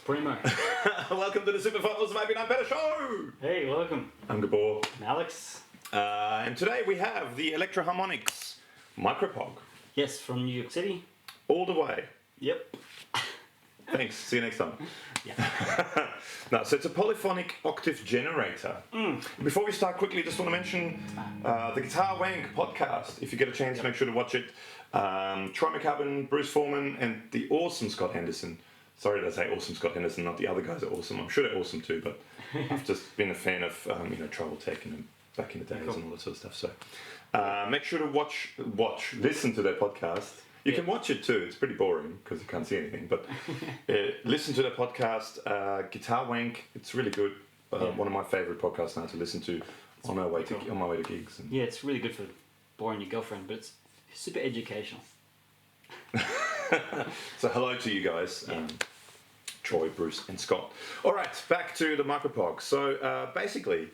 Supremo. Welcome to the Super Finals of Maybe Not Better Show! Hey, welcome. I'm Gabor. I'm Alex. And today we have the Electro Harmonics Micro POG. Yes, from New York City. All the way. Yep. Thanks. See you next time. Yeah. No, so it's a Polyphonic Octave Generator. Before we start, quickly, just want to mention the Guitar Wank podcast. If you get a chance, make sure to watch it. Troy McCubbin, Bruce Foreman, and the awesome Scott Henderson. Sorry to say awesome Scott Henderson, not the other guys are awesome. I'm sure they're awesome too, but I've just been a fan of Trouble Tech and back in the days and all that sort of stuff. So make sure to listen to their podcast. You can watch it too. It's pretty boring because you can't see anything. But listen to their podcast, Guitar Wank. It's really good. One of my favourite podcasts now to listen to on my way to gigs. And it's really good for boring your girlfriend, but it's super educational. So hello to you guys, Troy, Bruce, and Scott. All right, back to the Micro POG. So basically,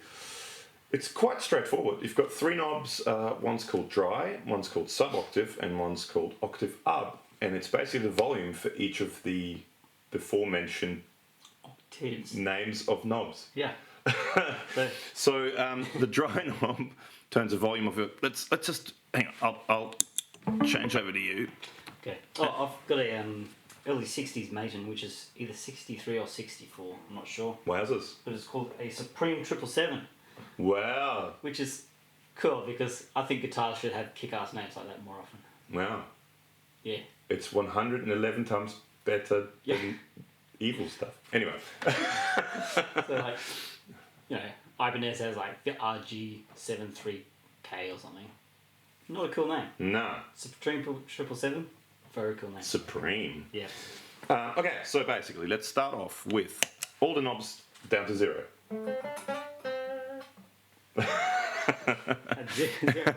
it's quite straightforward. You've got three knobs. One's called dry, one's called sub-octave, and one's called octave up. And it's basically the volume for each of the before-mentioned Octaves. Names of knobs. Yeah. So the dry knob turns the volume of it. Let's just hang on. I'll change over to you. Okay. Oh, I've got a early 60s Mason, which is either 63 or 64. I'm not sure. Wowzers. But it's called a Supreme 777. Wow. Which is cool because I think guitars should have kick-ass names like that more often. Wow. Yeah. It's 111 times better than evil stuff. Anyway. So Ibanez has like the RG73K or something. Not a cool name. No. Supreme 777. Very cool name. Supreme. Yeah. Okay, so basically, let's start off with all the knobs down to zero.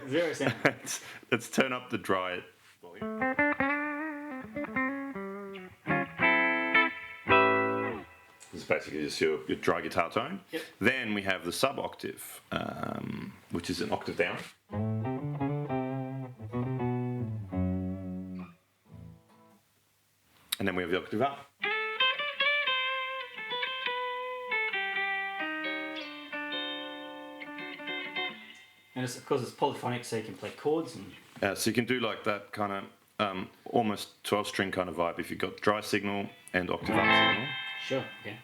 Zero sound. Let's turn up the dry volume. This is basically just your dry guitar tone. Yep. Then we have the sub-octave, which is an octave down. And then we have the octave up. And of course it's polyphonic, so you can play chords and. So you can do like that kind of almost 12-string kind of vibe if you've got dry signal and octave up signal. Sure. Okay.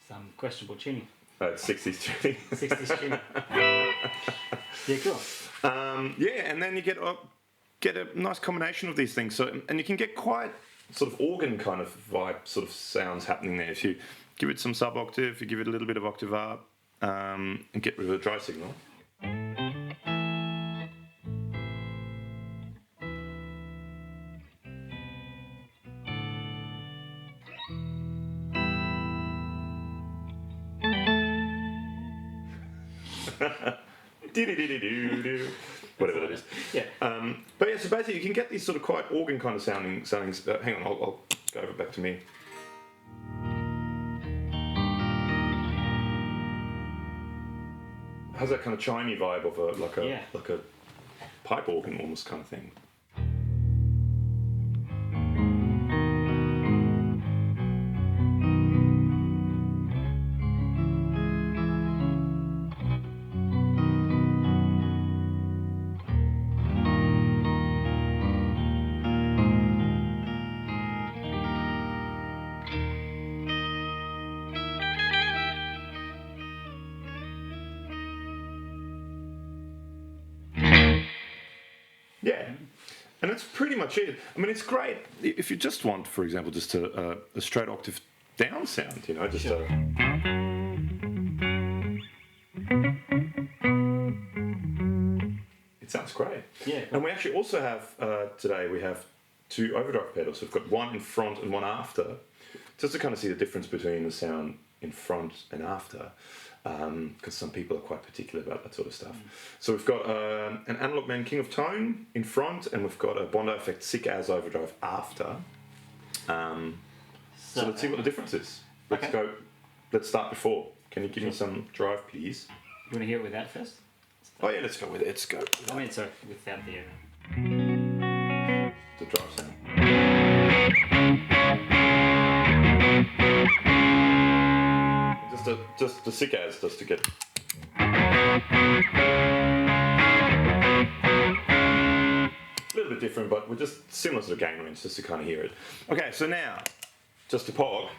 Some questionable tuning. 60s tuning. 60s tuning. Yeah, cool. And then you get a nice combination of these things. So, and you can get quite sort of organ kind of vibe, sort of sounds happening there. If you give it some sub-octave, you give it a little bit of octave up, and get rid of the dry signal. Whatever that is. Yeah. But yeah, so basically you can get these sort of quite organ kind of soundings. Hang on, I'll go over back to me. Has that kind of chimey vibe of a pipe organ almost kind of thing. Yeah, and that's pretty much it. I mean, it's great if you just want, for example, just a straight octave down sound, just Sure. It sounds great. Yeah. And we actually also have, today, we have two overdrive pedals. We've got one in front and one after, just to kind of see the difference between the sound in front and after. Because some people are quite particular about that sort of stuff. So we've got an Analog Man King of Tone in front, and we've got a Bondi Effect Sick As Overdrive after. So let's see what the difference is. Let's start before. Can you give me some drive, please? want to hear it without first? Oh yeah, let's go with it. Let's go. I mean, sorry, without the The drive sound. Just the sick as just to get. A little bit different, but we're just similar to the gain range, just to kind of hear it. Okay, so now, just to POG.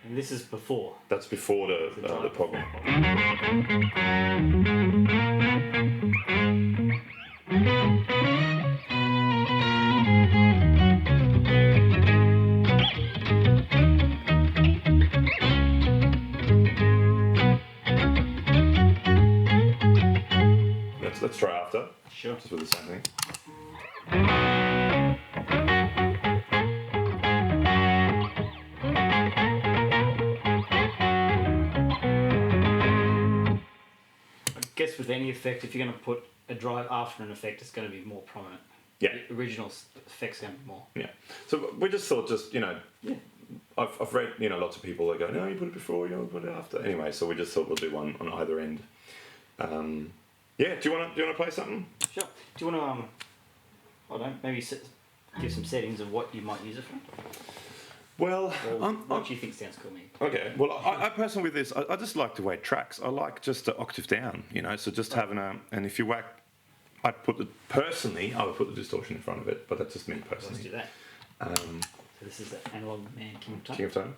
And this is before. That's before the POG. Let's try after. Sure. Just with the same thing. I guess with any effect, if you're going to put a drive after an effect, it's going to be more prominent. Yeah. The original effect's going to be more. Yeah. So we just thought, Yeah. I've read, lots of people that go, no, you put it before, put it after. Anyway, so we just thought we'll do one on either end. Yeah. Do you want to play something? Sure. Do you want to, I don't know, maybe give some settings of what you might use it for? Well, what do you think sounds cool, mate? Okay. Well, I personally with this, I just like the way it tracks. I like just the octave down, so just having and if you whack, I would put the distortion in front of it, but that's just me personally. Let's do that. So this is the analog man King of Time. King of Time.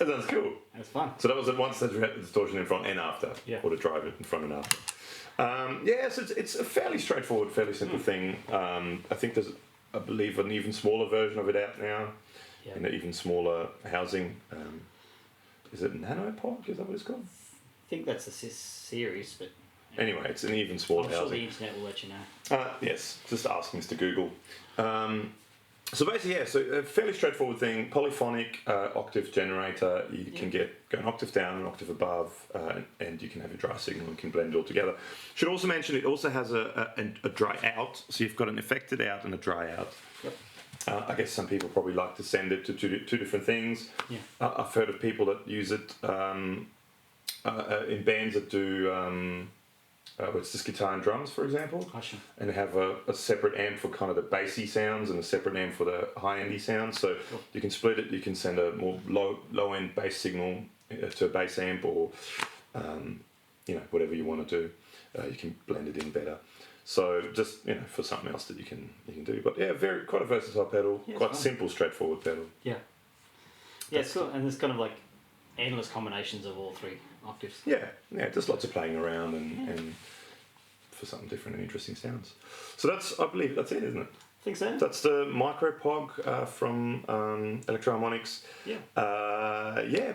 That's cool. That's fun. So that was at once that we had the distortion in front and after, or to drive it in front and after. So it's a fairly straightforward, fairly simple thing. I think there's, I believe, an even smaller version of it out now, in an even smaller housing. Is it Nano POG? Is that what it's called? I think that's a series, but... Anyway, it's an even smaller housing. I'm sure the internet will let you know. Yes, just ask Mr. Google. So basically, so a fairly straightforward thing, Polyphonic Octave Generator. You can go an octave down, an octave above, and you can have a dry signal and can blend it all together. Should also mention it also has a dry out, so you've got an affected out and a dry out. Yep. I guess some people probably like to send it to two different things. Yeah. I've heard of people that use it in bands that do... it's just guitar and drums, for example, and they have a separate amp for kind of the bassy sounds and a separate amp for the high-endy sounds. So you can split it. You can send a more low-end bass signal to a bass amp, or whatever you want to do. You can blend it in better. So just for something else that you can do. But yeah, quite a versatile pedal, quite simple, straightforward pedal. Yeah. Yeah, it's cool, and there's kind of like endless combinations of all three octaves. Yeah, just lots of playing around and for something different and interesting sounds. So I believe that's it, isn't it? I think so. That's the micro POG from Electro Harmonics. Yeah.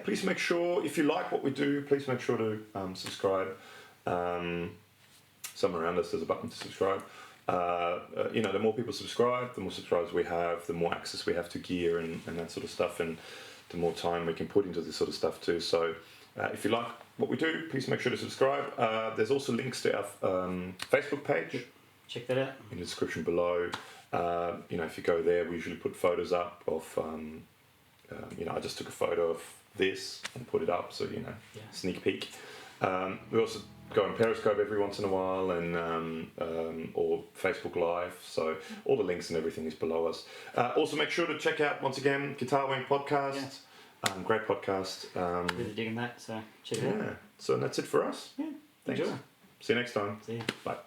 Please make sure, if you like what we do, please make sure to subscribe. Somewhere around us there's a button to subscribe. The more people subscribe, the more subscribers we have, the more access we have to gear and that sort of stuff, and the more time we can put into this sort of stuff too. So if you like what we do, please make sure to subscribe. There's also links to our Facebook page. Check that out. In the description below. If you go there, we usually put photos up of, I just took a photo of this and put it up, so Yeah. sneak peek. We also go on Periscope every once in a while, and or Facebook Live. So all the links and everything is below us. Also, make sure to check out once again Guitar Wank podcast. Yeah. Great podcast. Really digging that. So check it out. Yeah. So that's it for us. Yeah. Thanks. Enjoy. See you next time. See you. Bye.